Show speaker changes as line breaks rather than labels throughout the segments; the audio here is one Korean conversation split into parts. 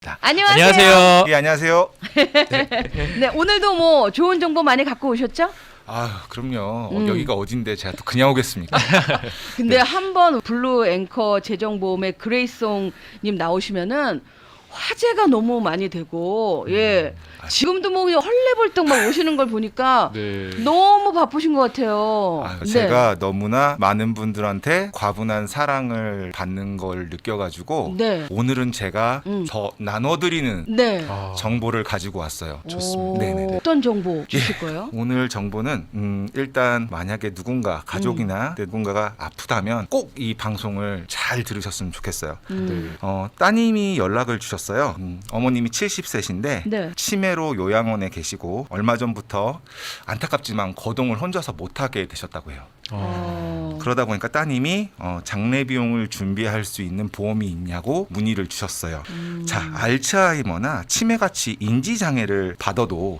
안녕하세요.
안녕하세요.
예, 안녕하세요.
네, 오늘도 뭐 좋은 정보 많이 갖고 오셨죠?
아, 그럼요. 여기가 어딘데 제가 또 그냥 오겠습니까?
근데 한번 블루 앵커 재정보험의 그레이송님 나오시면은 화제가 너무 많이 되고, 예. 지금도 뭐 그냥 헐레벌떡 막 오시는 걸 보니까
네.
너무 바쁘신 것 같아요.
아,
네.
제가 너무나 많은 분들한테 과분한 사랑을 받는 걸 느껴가지고
네.
오늘은 제가 저 나눠드리는
네.
정보를 가지고 왔어요.
오,
네네네.
어떤 정보 주실 거예요?
오늘 정보는 일단 만약에 누군가 가족이나 누군가가 아프다면 꼭 이 방송을 잘 들으셨으면 좋겠어요. 따님이 연락을 주셨어요. 어머님이 70세신데
네.
치매로 요양원에 계시고 얼마 전부터 안타깝지만 거동을 혼자서 못하게 되셨다고 해요. 그러다 보니까 따님이 장례 비용을 준비할 수 있는 보험이 있냐고 문의를 주셨어요. 자, 알츠하이머나 치매같이 인지장애를 받아도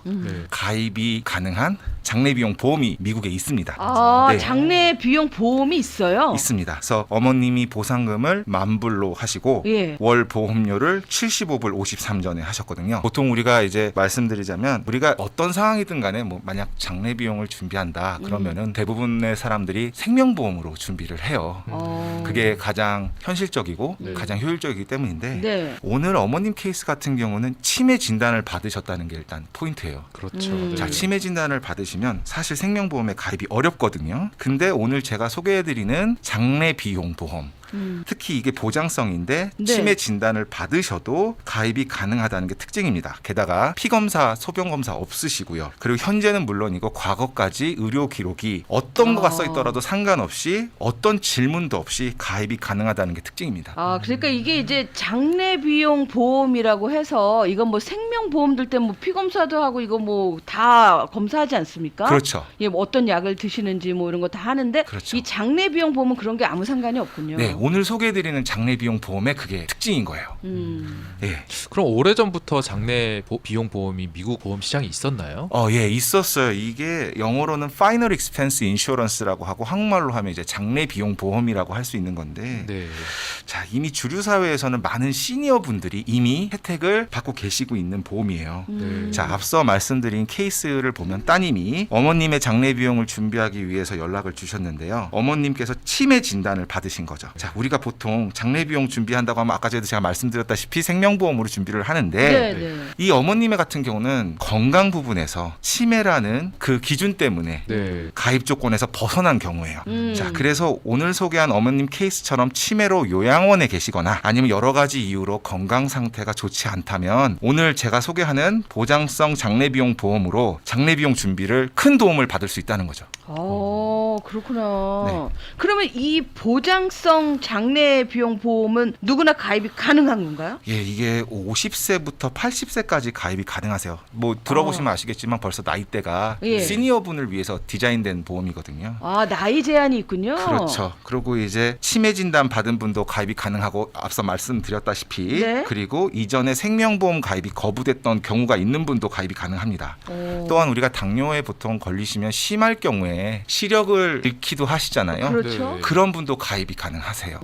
가입이 가능한 장례 비용 보험이 미국에 있습니다.
아,
네.
장례 비용 보험이 있어요?
있습니다. 그래서 어머님이 보상금을 10,000불로 하시고
예.
월 보험료를 75불 53전에 하셨거든요. 보통 우리가 이제 말씀드리자면 우리가 어떤 상황이든 간에 뭐 만약 장례 비용을 준비한다 그러면은 대부분의 사람들이 생명보험으로 준비를 해요. 그게 가장 현실적이고 가장 효율적이기 때문인데
네.
오늘 어머님 케이스 같은 경우는 치매 진단을 받으셨다는 게 일단 포인트예요.
그렇죠. 네.
자, 치매 진단을 받으시면 사실 생명보험에 가입이 어렵거든요. 근데 오늘 제가 소개해드리는 장례 비용 보험, 특히 이게 보장성인데
네.
치매 진단을 받으셔도 가입이 가능하다는 게 특징입니다. 게다가 피검사, 소변검사 없으시고요. 그리고 현재는 물론이고 과거까지 의료 기록이 어떤 거가 써있더라도 상관없이 어떤 질문도 없이 가입이 가능하다는 게 특징입니다.
아, 그러니까 이게 이제 장례 비용 보험이라고 해서 이건 뭐 생명 보험 들 때 뭐 피검사도 하고 이거 뭐 다 검사하지 않습니까?
그렇죠.
예, 뭐 어떤 약을 드시는지 뭐 이런 거 다 하는데
그렇죠.
이 장례 비용 보험은 그런 게 아무 상관이 없군요.
네, 오늘 소개해드리는 장례 비용 보험의 그게 특징인 거예요. 예.
그럼 오래전부터 장례 비용 보험이 미국 보험 시장에 있었나요?
예, 있었어요. 이게 영어로는 Final Expense Insurance라고 하고 한국말로 하면 이제 장례 비용 보험이라고 할 수 있는 건데,
네.
자, 이미 주류 사회에서는 많은 시니어 분들이 이미 혜택을 받고 계시고 있는 보험이에요.
네.
자, 앞서 말씀드린 케이스를 보면 따님이 어머님의 장례 비용을 준비하기 위해서 연락을 주셨는데요. 어머님께서 치매 진단을 받으신 거죠. 자, 우리가 보통 장례 비용 준비한다고 하면 아까 제가 말씀드렸다시피 생명보험으로 준비를 하는데
네, 네.
이 어머님의 같은 경우는 건강 부분에서 치매라는 그 기준 때문에
네.
가입 조건에서 벗어난 경우예요. 자, 그래서 오늘 소개한 어머님 케이스처럼 치매로 요양원에 계시거나 아니면 여러 가지 이유로 건강 상태가 좋지 않다면 오늘 제가 소개하는 보장성 장례비용 보험으로 장례비용 준비를 큰 도움을 받을 수 있다는 거죠.
그렇구나.
네.
그러면 이 보장성 장례 비용 보험은 누구나 가입이 가능한 건가요?
예, 이게 50세부터 80세까지 가입이 가능하세요. 뭐 들어보시면 아시겠지만 벌써 나이대가
예.
시니어 분을 위해서 디자인된 보험이거든요.
아, 나이 제한이 있군요.
그렇죠. 그리고 이제 치매 진단 받은 분도 가입이 가능하고 앞서 말씀드렸다시피
네.
그리고 이전에 생명보험 가입이 거부됐던 경우가 있는 분도 가입이 가능합니다. 또한 우리가 당뇨에 보통 걸리시면 심할 경우에 시력을 잃기도 하시잖아요.
그렇죠.
네.
그런 분도 가입이 가능하세요.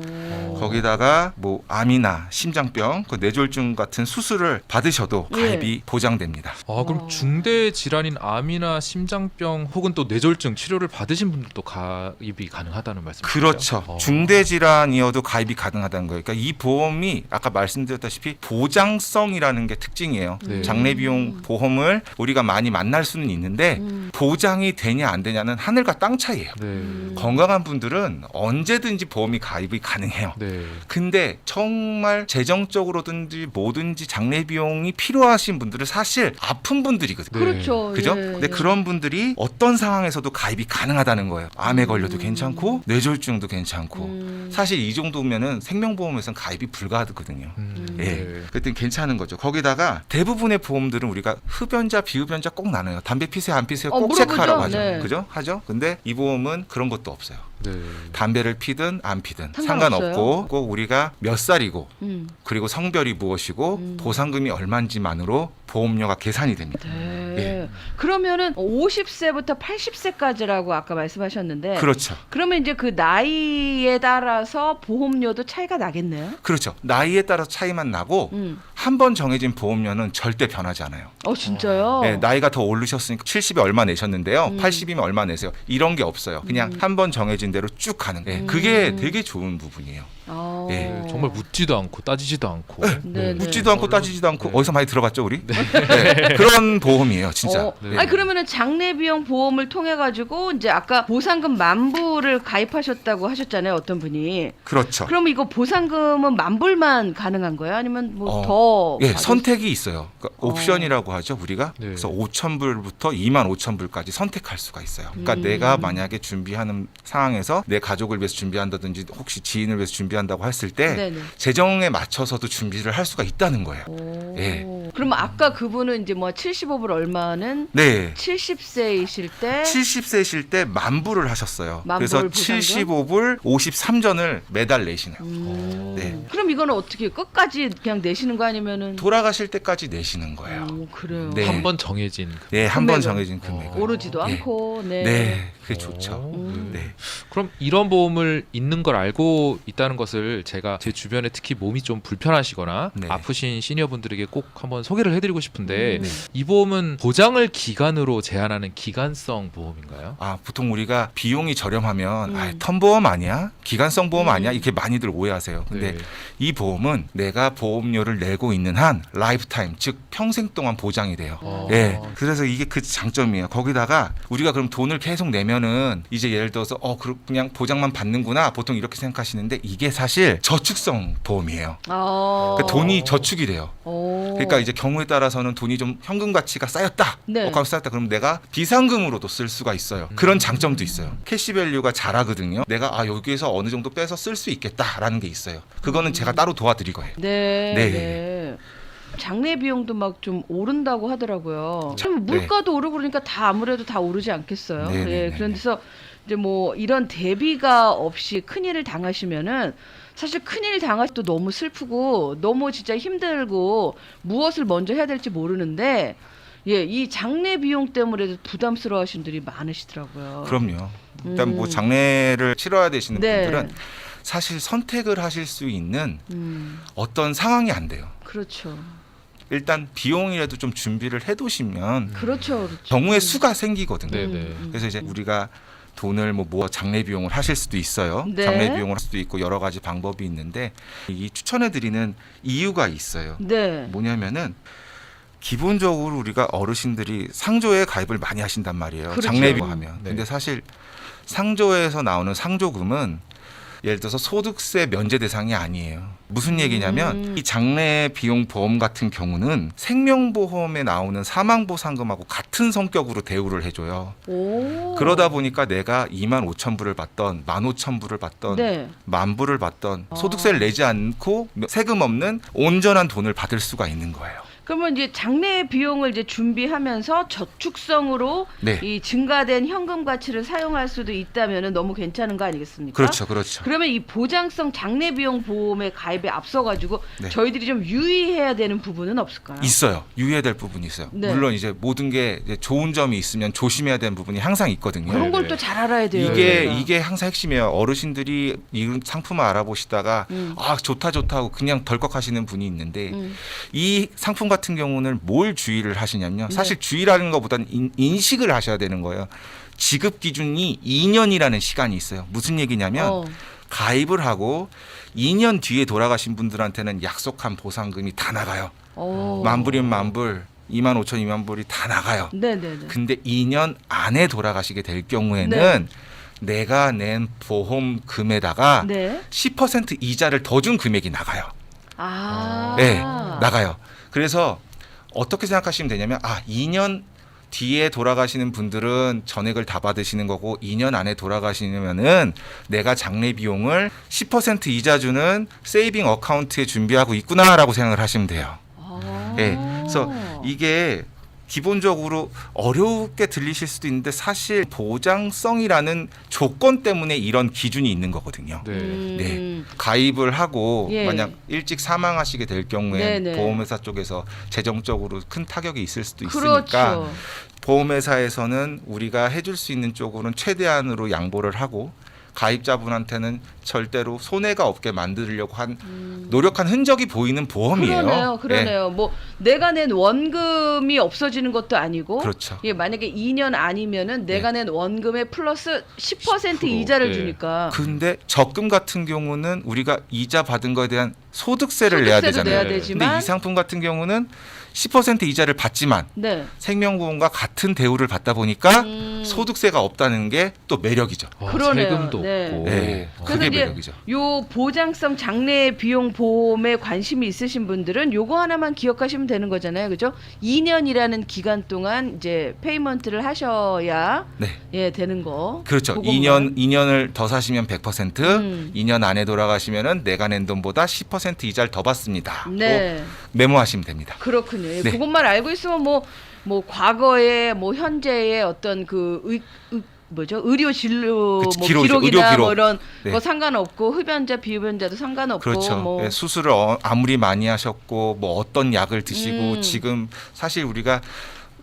거기다가 뭐 암이나 심장병, 그 뇌졸중 같은 수술을 받으셔도 가입이 보장됩니다.
아, 그럼 중대 질환인 암이나 심장병 혹은 또 뇌졸중 치료를 받으신 분들도 가입이 가능하다는 말씀이시죠?
그렇죠. 중대 질환이어도 가입이 가능하다는 거예요. 그러니까 이 보험이 아까 말씀드렸다시피 보장성이라는 게 특징이에요.
네.
장례비용 보험을 우리가 많이 만날 수는 있는데 보장이 되냐 안 되냐는 하늘과 땅 차이예요.
네.
건강한 분들은 언제든지 보험이 가입이 가능해요.
네.
근데 정말 재정적으로든지 뭐든지 장례 비용이 필요하신 분들은 사실 아픈 분들이거든요.
네.
그렇죠.
그죠?
예.
근데 그런 분들이 어떤 상황에서도 가입이 가능하다는 거예요. 암에 걸려도 괜찮고 뇌졸중도 괜찮고 사실 이 정도면은 생명보험에서는 가입이 불가하거든요. 예,
네.
그때 괜찮은 거죠. 거기다가 대부분의 보험들은 우리가 흡연자, 비흡연자 꼭 나눠요. 담배 피세요, 안 피세요? 꼭
물어보죠.
체크하라고 하죠.
네.
그죠? 하죠. 근데 이 보험은 그런 것도 없어요.
네.
담배를 피든 안 피든
상관없어요?
상관없고 꼭 우리가 몇 살이고
음.
그리고 성별이 무엇이고 보상금이 얼마인지만으로 보험료가 계산이 됩니다.
네.
예.
그러면은 50세부터 80세까지라고 아까 말씀하셨는데
그렇죠.
그러면 이제 그 나이에 따라서 보험료도 차이가 나겠네요.
그렇죠. 나이에 따라 차이만 나고 한 번 정해진 보험료는 절대 변하지 않아요.
진짜요?
네, 나이가 더 오르셨으니까 70에 얼마 내셨는데요. 80이면 얼마 내세요. 이런 게 없어요. 그냥 한 번 정해진 대로 쭉 가는 거예요. 그게 되게 좋은 부분이에요.
네.
정말 묻지도 않고 따지지도 않고
네.
묻지도 않고 따지지도 않고
네.
어디서 많이 들어봤죠 우리? 네. 그런 보험이에요 진짜.
네.
아니 그러면은 장례 비용 보험을 통해 가지고 이제 아까 보상금 10,000불을 가입하셨다고 하셨잖아요. 어떤 분이.
그렇죠.
그럼 이거 보상금은 10,000불만 가능한 거예요? 아니면 뭐 더?
예, 선택이 있어요. 그러니까 옵션이라고 하죠 우리가.
네.
그래서 5,000불부터 25,000불까지 선택할 수가 있어요. 그러니까 내가 만약에 준비하는 상황에서 내 가족을 위해서 준비한다든지 혹시 지인을 위해서 준비한다고 했을 때
네네.
재정에 맞춰서도 준비를 할 수가 있다는 거예요. 예.
그러면 아까 그분은 이제 뭐 75불 얼마는
네.
70세이실 때
70세이실 때 10,000불을 하셨어요.
만
그래서
불 보상금?
75불 53전을 매달 내시네요. 네.
그럼 이거는 어떻게 끝까지 그냥 내시는 거 아니면은
돌아가실 때까지 내시는 거예요.
그래요.
네.
한 번 정해진
네, 한 번
금액을.
정해진 금액을.
오르지도
네.
않고 네.
네, 그게 좋죠. 네.
그럼 이런 보험을 있는 걸 알고 있다는 것을 제가 제 주변에 특히 몸이 좀 불편하시거나
네.
아프신 시니어분들에게 꼭 한번 소개를 해드리고 싶은데 이 보험은 보장을 기간으로 제한하는 기간성 보험인가요?
보통 우리가 비용이 저렴하면 텀보험 아니야? 기간성 보험 아니야? 이렇게 많이들 오해하세요. 근데
네.
이 보험은 내가 보험료를 내고 있는 한 라이프타임, 즉 평생 동안 보장이 돼요. 예. 그래서 이게 그 장점이에요. 거기다가 우리가 그럼 돈을 계속 내면은 이제 예를 들어서 그냥 보장만 받는구나 보통 이렇게 생각하시는데 이게 사실 저축성 보험이에요. 그러니까 돈이 저축이 돼요. 그러니까 이제 경우에 따라서는 돈이 좀 현금 가치가 쌓였다.
네.
쌓였다. 그럼 내가 비상금으로도 쓸 수가 있어요. 그런 장점도 있어요. 캐시밸류가 잘하거든요. 내가 여기에서 어느 정도 빼서 쓸 수 있겠다라는 게 있어요. 그거는 제가 따로 도와드릴 거예요.
네.
네.
네. 장례 비용도 막 좀 오른다고 하더라고요.
네.
참 물가도 오르고 그러니까 다 아무래도 다 오르지 않겠어요.
네, 네,
예.
네,
그런데서 이제 뭐 이런 대비가 없이 큰일을 당하시면은 사실 큰일 당하시도 너무 슬프고 너무 진짜 힘들고 무엇을 먼저 해야 될지 모르는데 이 장례 비용 때문에도 부담스러워하시는 분들이 많으시더라고요.
그럼요. 일단 뭐 장례를 치러야 되시는
네.
분들은 사실 선택을 하실 수 있는 어떤 상황이 안 돼요.
그렇죠.
일단 비용이라도 좀 준비를 해두시면
그렇죠.
경우의 수가 생기거든요.
네네.
그래서 이제 우리가 돈을 뭐 장례 비용을 하실 수도 있어요.
네.
장례 비용을 할 수도 있고 여러 가지 방법이 있는데 이 추천해드리는 이유가 있어요.
네.
뭐냐면은 기본적으로 우리가 어르신들이 상조에 가입을 많이 하신단 말이에요.
그렇죠.
장례 비용하면.
네.
근데 사실 상조에서 나오는 상조금은 예를 들어서 소득세 면제 대상이 아니에요. 무슨 얘기냐면 이 장례 비용 보험 같은 경우는 생명보험에 나오는 사망보상금하고 같은 성격으로 대우를 해줘요. 그러다 보니까 내가 25,000불을 받던 15,000불을 받던
네.
10,000불을 받던 소득세를 내지 않고 세금 없는 온전한 돈을 받을 수가 있는 거예요.
그러면 이제 장례 비용을 이제 준비하면서 저축성으로
네.
이 증가된 현금 가치를 사용할 수도 있다면은 너무 괜찮은 거 아니겠습니까?
그렇죠, 그렇죠.
그러면 이 보장성 장례 비용 보험에 가입에 앞서 가지고
네.
저희들이 좀 유의해야 되는 부분은 없을까요?
있어요. 유의해야 될 부분이 있어요.
네.
물론 이제 모든 게 이제 좋은 점이 있으면 조심해야 되는 부분이 항상 있거든요.
그런
네,
걸
네.
또 잘 알아야 돼요.
이게
저희가.
이게 항상 핵심이에요. 어르신들이 이 상품을 알아보시다가 좋다 하고 그냥 덜컥하시는 분이 있는데 이 상품 같은 경우는 뭘 주의를 하시냐면요. 사실 주의라는 것보다는 인식을 하셔야 되는 거예요. 지급 기준이 2년이라는 시간이 있어요. 무슨 얘기냐면 가입을 하고 2년 뒤에 돌아가신 분들한테는 약속한 보상금이 다 나가요. 10,000불이면 10,000불, 25,000, 20,000불이 다 나가요.
네네네.
근데 2년 안에 돌아가시게 될 경우에는
네.
내가 낸 보험금에다가
네.
10% 이자를 더 준 금액이 나가요. 네, 나가요. 그래서 어떻게 생각하시면 되냐면 2년 뒤에 돌아가시는 분들은 전액을 다 받으시는 거고 2년 안에 돌아가시면은 내가 장례 비용을 10% 이자 주는 세이빙 어카운트에 준비하고 있구나라고 생각을 하시면 돼요. 네, 그래서 이게 기본적으로 어렵게 들리실 수도 있는데 사실 보장성이라는 조건 때문에 이런 기준이 있는 거거든요.
네.
네. 가입을 하고
예.
만약 일찍 사망하시게 될 경우에
네네.
보험회사 쪽에서 재정적으로 큰 타격이 있을 수도 있으니까
그렇죠.
보험회사에서는 우리가 해줄 수 있는 쪽으로는 최대한으로 양보를 하고 가입자분한테는 절대로 손해가 없게 만들려고 한 노력한 흔적이 보이는 보험이에요.
그러네요. 뭐 내가 낸 원금이 없어지는 것도 아니고,
네. 그렇죠.
예, 만약에 2년 아니면은 내가 낸 원금에 플러스 10%
10%,
이자를
네.
주니까.
근데 적금 같은 경우는 우리가 이자 받은 거에 대한 소득세를 내야
소득세도
되잖아요.
내야 되지만,
근데 이 상품 같은 경우는 10% 이자를 받지만
네.
생명보험과 같은 대우를 받다 보니까 소득세가 없다는 게 또 매력이죠.
그러네요.
세금도
네.
없고.
네,
그래서
그게
이제
매력이죠.
요 보장성 장래 비용 보험에 관심이 있으신 분들은 요거 하나만 기억하시면 되는 거잖아요. 그죠? 2년이라는 기간 동안 이제 페이먼트를 하셔야
네.
예, 되는 거.
그렇죠.
그것만.
2년을 더 사시면 100%, 2년 안에 돌아가시면은 내가 낸 돈보다 10% 이자를 더 받습니다.
네.
메모하시면 됩니다.
그렇군요. 예,
네.
그것만 알고 있으면 뭐 과거에 뭐 현재의 어떤 그 의료 진료
그치,
뭐
기록이죠.
기록이나
의료 기록.
뭐 이런
네.
거 상관없고 흡연자 비흡연자도 상관없고
그렇죠.
뭐
예, 수술을 아무리 많이 하셨고 뭐 어떤 약을 드시고 지금 사실 우리가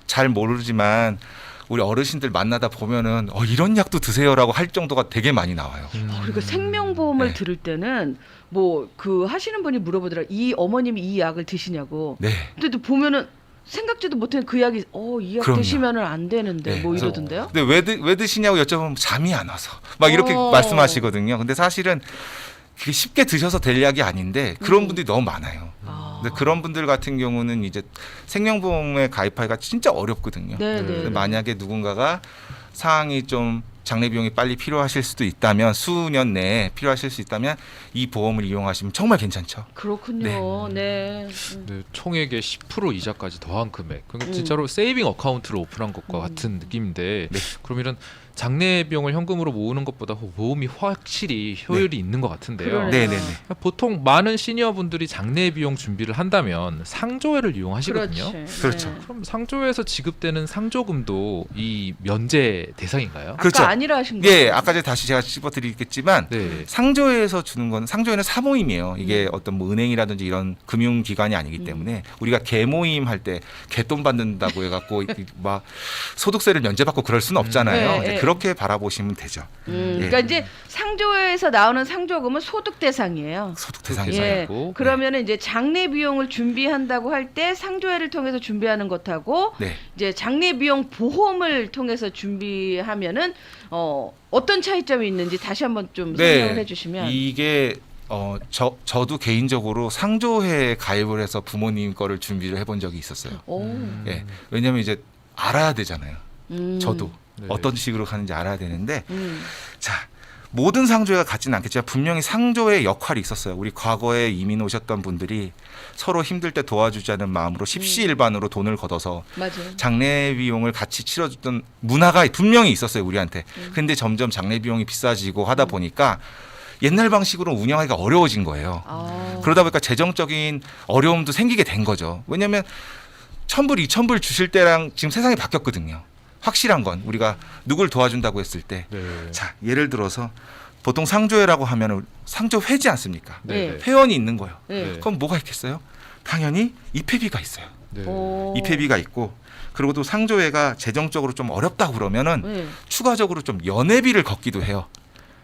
잘 모르지만 우리 어르신들 만나다 보면은 이런 약도 드세요라고 할 정도가 되게 많이 나와요.
그리고 생명보험을
네.
들을 때는 뭐 그 하시는 분이 물어보더라. 이 어머님이 이 약을 드시냐고.
네.
근데도 보면은 생각지도 못한 그 약이 이 약
그럼요.
드시면은 안 되는데
네.
뭐
그래서
이러던데요.
근데 왜 드시냐고 여쭤보면 잠이 안 와서 막 이렇게 말씀하시거든요. 근데 사실은 그게 쉽게 드셔서 될 약이 아닌데 그런 분들이 너무 많아요. 근데 그런 분들 같은 경우는 이제 생명보험에 가입하기가 진짜 어렵거든요.
네, 네.
근데 만약에 누군가가 상황이 좀 장례 비용이 빨리 필요하실 수도 있다면 수년 내에 필요하실 수 있다면 이 보험을 이용하시면 정말 괜찮죠.
그렇군요. 네.
네, 총액의 10% 이자까지 더한 금액. 그러니까 진짜로 세이빙 어카운트를 오픈한 것과 같은 느낌인데,
네.
그럼 이런 장례 비용을 현금으로 모으는 것보다 보험이 확실히 효율이 있는 것 같은데요.
그러네요.
네네네.
보통 많은 시니어 분들이 장례 비용 준비를 한다면 상조회를 이용하시거든요.
그렇지.
그렇죠.
네.
그럼 상조회에서 지급되는 상조금도 이 면제 대상인가요?
아까
그렇죠.
아니라 하신 거예요.
예, 아까 다시 제가 짚어드리겠지만
네.
상조회에서 주는 건 상조회는 사모임이에요. 이게 어떤 뭐 은행이라든지 이런 금융기관이 아니기 때문에 우리가 개모임 할 때 개돈 받는다고 해갖고 막 소득세를 면제받고 그럴 수는 없잖아요.
네,
이제
네.
그렇게 바라보시면 되죠. 예.
그러니까 이제 상조회에서 나오는 상조금은 소득 대상이에요.
소득 대상에서.
예.
예.
있고.
그러면은 이제 장례 비용을 준비한다고 할 때 상조회를 통해서 준비하는 것하고
네.
이제 장례 비용 보험을 통해서 준비하면은 어떤 차이점이 있는지 다시 한번 좀 설명을 해주시면.
이게 저도 개인적으로 상조회에 가입을 해서 부모님 거를 준비를 해본 적이 있었어요.
오.
예. 왜냐하면 이제 알아야 되잖아요. 저도
네.
어떤 식으로 가는지 알아야 되는데
음.
자, 모든 상조회가 같지는 않겠지만 분명히 상조회의 역할이 있었어요. 우리 과거에 이민 오셨던 분들이 서로 힘들 때 도와주자는 마음으로 십시일반으로 돈을 걷어서
맞아요.
장례 비용을 같이 치러줬던 문화가 분명히 있었어요, 우리한테. 근데 점점 장례 비용이 비싸지고 하다 보니까 옛날 방식으로 운영하기가 어려워진 거예요.
아.
그러다 보니까 재정적인 어려움도 생기게 된 거죠. 왜냐하면 1,000불, 2,000불 주실 때랑 지금 세상이 바뀌었거든요. 확실한 건 우리가 누굴 도와준다고 했을 때,
네.
자, 예를 들어서 보통 상조회라고 하면 상조회지 않습니까?
네.
회원이 있는 거예요.
네.
네.
그럼 뭐가 있겠어요? 당연히 입회비가 있어요.
네.
오.
입회비가 있고, 그리고 또 상조회가 재정적으로 좀 어렵다 그러면은
네.
추가적으로 좀 연회비를 걷기도 해요.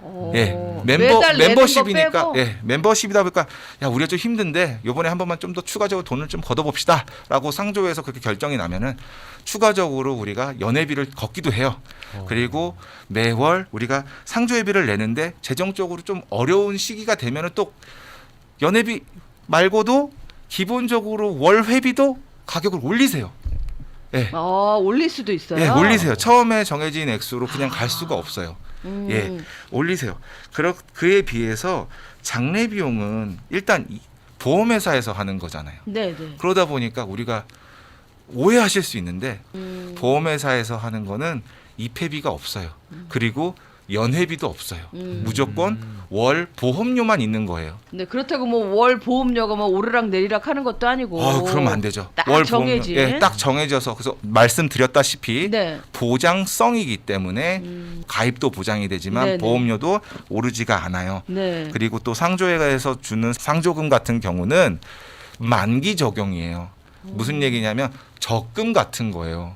오.
예,
매달 내는 거
멤버십이니까,
빼고?
예, 멤버십이다 보니까 야, 우리가 좀 힘든데 요번에 한 번만 좀 더 추가적으로 돈을 좀 걷어봅시다라고 상조회에서 그렇게 결정이 나면은 추가적으로 우리가 연회비를 걷기도 해요. 그리고 매월 우리가 상조회비를 내는데 재정적으로 좀 어려운 시기가 되면은 또 연회비 말고도 기본적으로 월 회비도 가격을 올리세요. 예.
올릴 수도 있어요.
예, 올리세요. 처음에 정해진 액수로 그냥 갈 수가 없어요. 예, 올리세요. 그에 비해서 장례 비용은 일단 보험회사에서 하는 거잖아요.
네, 네.
그러다 보니까 우리가 오해하실 수 있는데 보험회사에서 하는 거는 입회비가 없어요. 그리고 연회비도 없어요. 무조건 월 보험료만 있는 거예요.
네, 그렇다고 뭐 월 보험료가 뭐 오르락 내리락 하는 것도 아니고.
그러면 안 되죠.
딱
월
정해진.
보험료, 딱 정해져서 그래서 말씀드렸다시피
네.
보장성이기 때문에 가입도 보장이 되지만
네네.
보험료도 오르지가 않아요.
네.
그리고 또 상조회에서 주는 상조금 같은 경우는 만기 적용이에요. 무슨 얘기냐면 적금 같은 거예요.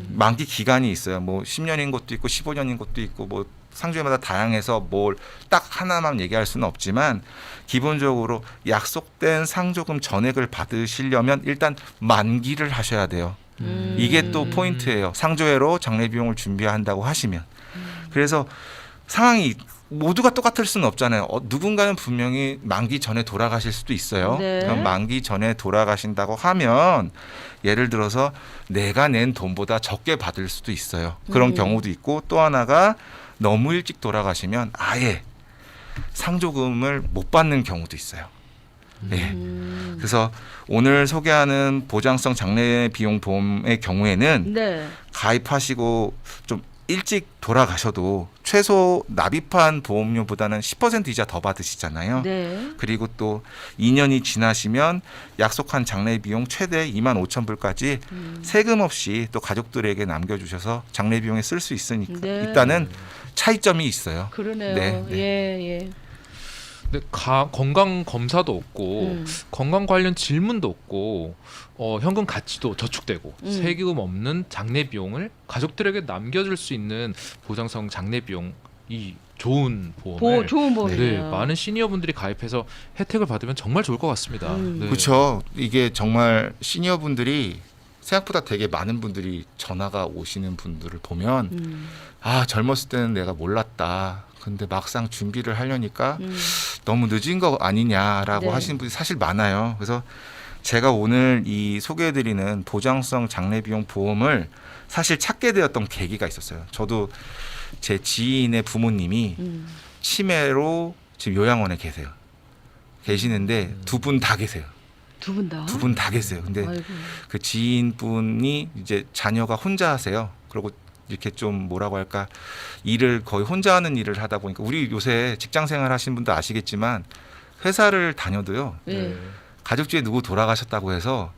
만기 기간이 있어요. 뭐 10년인 것도 있고 15년인 것도 있고 뭐 상조회마다 다양해서 뭘 딱 하나만 얘기할 수는 없지만 기본적으로 약속된 상조금 전액을 받으시려면 일단 만기를 하셔야 돼요. 이게 또 포인트예요. 상조회로 장례 비용을 준비한다고 하시면. 그래서 상황이 모두가 똑같을 수는 없잖아요. 누군가는 분명히 만기 전에 돌아가실 수도 있어요.
네.
그럼 만기 전에 돌아가신다고 하면 예를 들어서 내가 낸 돈보다 적게 받을 수도 있어요. 그런 경우도 있고 또 하나가 너무 일찍 돌아가시면 아예 상조금을 못 받는 경우도 있어요. 네. 그래서 오늘 소개하는 보장성 장례 비용 보험의 경우에는
네.
가입하시고 좀 일찍 돌아가셔도 최소 납입한 보험료보다는 10% 이자 더 받으시잖아요.
네.
그리고 또 2년이 지나시면 약속한 장례 비용 최대 25,000불까지 세금 없이 또 가족들에게 남겨주셔서 장례 비용에 쓸 수 있으니까
네.
일단은 차이점이 있어요.
그러네요.
네, 네.
예.
근데 건강 검사도 없고 건강 관련 질문도 없고 현금 가치도 저축되고 세금 없는 장례 비용을 가족들에게 남겨줄 수 있는 보장성 장례 비용이 좋은 보험을
좋은 보험이에요.
네, 많은 시니어분들이 가입해서 혜택을 받으면 정말 좋을 것 같습니다. 네.
그렇죠. 이게 정말 시니어분들이 생각보다 되게 많은 분들이 전화가 오시는 분들을 보면 아 젊었을 때는 내가 몰랐다. 근데 막상 준비를 하려니까 너무 늦은 거 아니냐라고
네.
하시는 분이 사실 많아요. 그래서 제가 오늘 이 소개해드리는 보장성 장례비용 보험을 사실 찾게 되었던 계기가 있었어요. 저도 제 지인의 부모님이 치매로 지금 요양원에 계시는데 두 분 다 계세요.
두 분 다?
두 분 다 계세요. 근데
아이고.
그 지인분이 이제 자녀가 혼자 하세요. 그리고 이렇게 좀 뭐라고 할까 일을 거의 혼자 하는 일을 하다 보니까 우리 요새 직장 생활 하신 분도 아시겠지만 회사를 다녀도요
예.
가족 중에 누구 돌아가셨다고 해서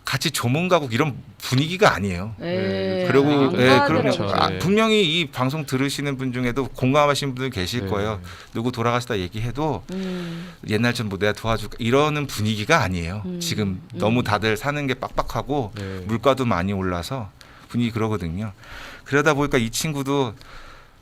같이 조문 가고 이런 분위기가 아니에요.
예.
그리고
안
그러면
그렇죠.
가더라고요.
분명히 이 방송 들으시는 분 중에도 공감하시는 분들 계실
네.
거예요. 누구 돌아가셨다 얘기해도 옛날처럼 뭐 내가 도와줄까 이러는 분위기가 아니에요. 지금 너무 다들 사는 게 빡빡하고
네.
물가도 많이 올라서 분위기 그러거든요. 그러다 보니까 이 친구도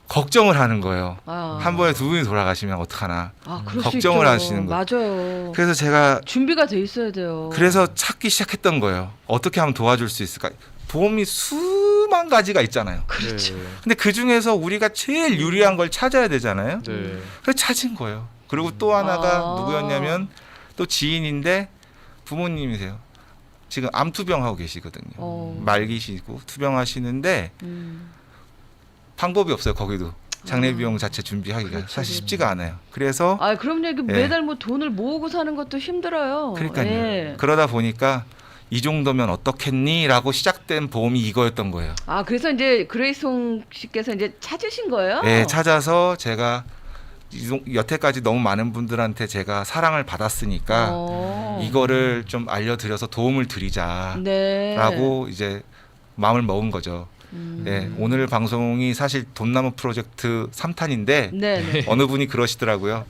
걱정을 하는 거예요. 한 번에 두 분이 돌아가시면 어떡하나.
그럴 수
걱정을
있죠.
하시는 거.
맞아요.
그래서 제가
준비가 돼 있어야 돼요.
그래서 찾기 시작했던 거예요. 어떻게 하면 도와줄 수 있을까? 보험이 수만 가지가 있잖아요.
그렇죠.
근데 그 중에서 우리가 제일 유리한 걸 찾아야 되잖아요.
네.
그래서 찾은 거예요. 그리고 또 하나가
아.
누구였냐면 또 지인인데 부모님이세요. 지금 암 투병하고 계시거든요. 말기시고 투병하시는데 방법이 없어요. 거기도 장례 비용 자체 준비하기가
그렇죠,
사실 쉽지가 않아요. 그래서
그럼요. 이게
예.
매달 뭐 돈을 모으고 사는 것도 힘들어요.
그러니까요.
예.
그러다 보니까 이 정도면 어떻겠니라고 시작된 보험이 이거였던 거예요.
그래서 이제 그레이송 씨께서 이제 찾으신 거예요?
네, 찾아서 제가 여태까지 너무 많은 분들한테 제가 사랑을 받았으니까 이거를 좀 알려드려서 도움을 드리자라고
네.
이제 마음을 먹은 거죠. 네, 오늘 방송이 사실 돈나무 프로젝트 3탄인데
네.
어느 분이 그러시더라고요.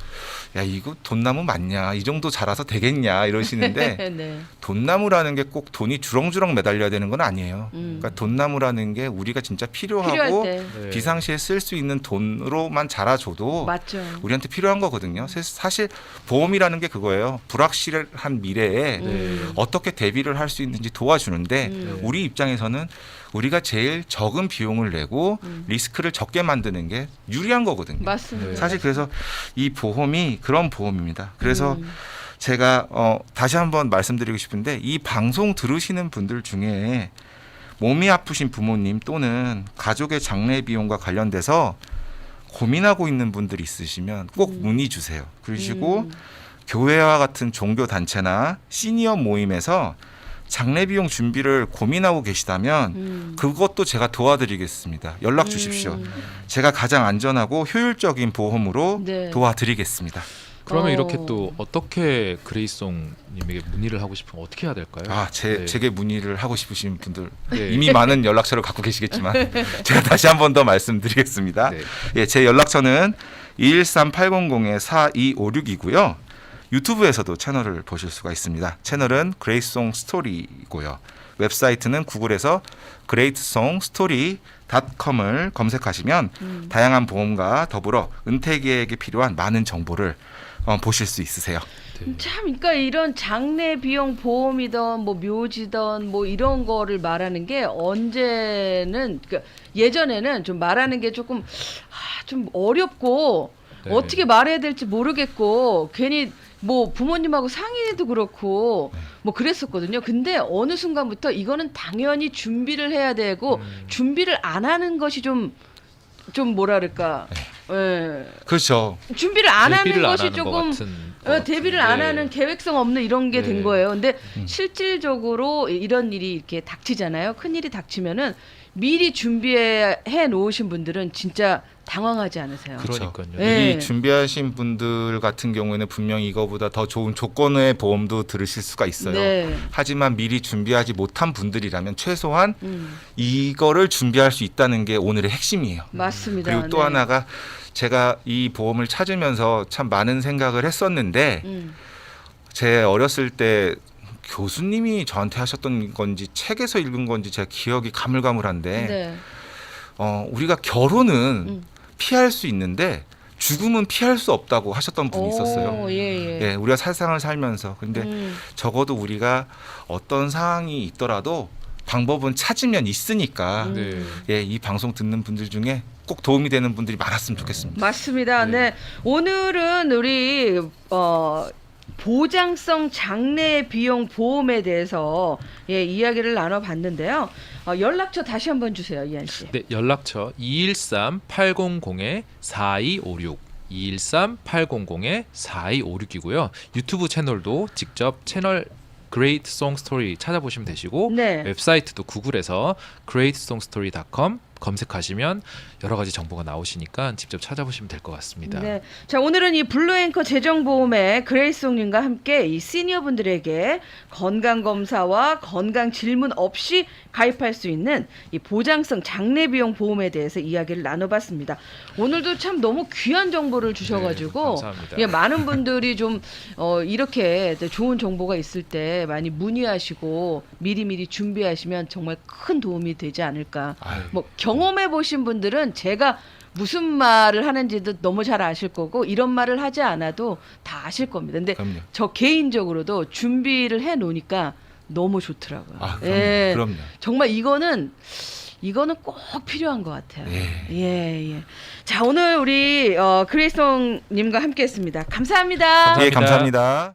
야 이거 돈나무 맞냐? 이 정도 자라서 되겠냐? 이러시는데
네.
돈나무라는 게 꼭 돈이 주렁주렁 매달려야 되는 건 아니에요. 그러니까 돈나무라는 게 우리가 진짜
필요할
필요하고
때.
네.
비상시에 쓸 수 있는 돈으로만 자라줘도
맞죠.
우리한테 필요한 거거든요. 사실 보험이라는 게 그거예요. 불확실한 미래에 어떻게 대비를 할 수 있는지 도와주는데 우리 입장에서는 우리가 제일 적은 비용을 내고 리스크를 적게 만드는 게 유리한 거거든요.
맞습니다.
네.
사실 그래서 이 보험이 그런 보험입니다. 그래서 제가 다시 한번 말씀드리고 싶은데 이 방송 들으시는 분들 중에 몸이 아프신 부모님 또는 가족의 장례 비용과 관련돼서 고민하고 있는 분들이 있으시면 꼭 문의 주세요. 그러시고 교회와 같은 종교 단체나 시니어 모임에서 장례 비용 준비를 고민하고 계시다면 그것도 제가 도와드리겠습니다. 연락 주십시오. 제가 가장 안전하고 효율적인 보험으로
네.
도와드리겠습니다.
그러면
어.
이렇게 또 어떻게 그레이송님에게 문의를 하고 싶으면 어떻게 해야 될까요? 네.
제게 문의를 하고 싶으신 분들
네.
이미 많은 연락처를 갖고 계시겠지만 제가 다시 한 번 더 말씀드리겠습니다.
네.
예, 제 연락처는 213-800-4256이고요. 유튜브에서도 채널을 보실 수가 있습니다. 채널은 그레이송 스토리고요. 웹사이트는 구글에서 greatsongstory.com을 검색하시면 다양한 보험과 더불어 은퇴계획에 필요한 많은 정보를 보실 수 있으세요.
참, 그러니까 이런 장례 비용 보험이든 뭐 묘지든 뭐 이런 거를 말하는 게 언제는 그러니까 예전에는 좀 말하는 게 조금 좀 어렵고
네.
어떻게 말해야 될지 모르겠고 괜히 뭐 부모님하고 상의도 그렇고 뭐 그랬었거든요. 근데 어느 순간부터 이거는 당연히 준비를 해야 되고 준비를 안 하는 것이 좀 뭐랄까, 예.
그렇죠.
준비를 안 하는
대비를 안
것이
하는 것
조금
같은 것
대비를
같은데.
안 하는 계획성 없는 이런 게 된
네.
거예요. 근데 실질적으로 이런 일이 이렇게 닥치잖아요. 큰 일이 닥치면은 미리 준비해 놓으신 분들은 진짜 당황하지 않으세요.
그렇죠.
그러니까요.
네.
미리 준비하신 분들 같은 경우에는 분명히 이거보다 더 좋은 조건의 보험도 들으실 수가 있어요.
네.
하지만 미리 준비하지 못한 분들이라면 최소한
음,
이거를 준비할 수 있다는 게 오늘의 핵심이에요.
맞습니다.
그리고 또
네.
하나가 제가 이 보험을 찾으면서 참 많은 생각을 했었는데 제 어렸을 때 교수님이 저한테 하셨던 건지 책에서 읽은 건지 제가 기억이 가물가물한데
네.
우리가 결혼은
음.
피할 수 있는데 죽음은 피할 수 없다고 하셨던 분이 있었어요.
예, 예.
예, 우리가 세상을 살면서 근데 적어도 우리가 어떤 상황이 있더라도 방법은 찾으면 있으니까
네.
예, 이 방송 듣는 분들 중에 꼭 도움이 되는 분들이 많았으면 좋겠습니다.
맞습니다.
네.
네. 오늘은 우리 보장성 장례 비용 보험에 대해서 이야기를 나눠봤는데요. 연락처 다시 한번 주세요, 이한 씨.
네, 연락처 213-800-4256 213-800-4256이고요. 유튜브 채널도 직접 채널 Great Song Story 찾아보시면 되시고
네.
웹사이트도 구글에서 greatsongstory.com 검색하시면 여러 가지 정보가 나오시니까 직접 찾아보시면 될 것 같습니다.
네. 자, 오늘은 이 블루앵커 재정보험의 그레이송님과 함께 이 시니어분들에게 건강검사와 건강 질문 없이 가입할 수 있는 이 보장성 장례비용 보험에 대해서 이야기를 나눠봤습니다. 오늘도 참 너무 귀한 정보를 주셔가지고
네, 감사합니다.
예, 많은 분들이 좀 이렇게 좋은 정보가 있을 때 많이 문의하시고 미리미리 준비하시면 정말 큰 도움이 되지 않을까.
아유.
뭐 경험해 보신 분들은 제가 무슨 말을 하는지도 너무 잘 아실 거고 이런 말을 하지 않아도 다 아실 겁니다. 근데
그럼요.
저 개인적으로도 준비를 해 놓으니까 너무 좋더라고요.
아, 그럼요.
예,
그럼요.
정말 이거는 꼭 필요한 것 같아요.
예.
예. 자, 오늘 우리 그레이송님과 함께했습니다. 감사합니다.
감사합니다.
예, 감사합니다.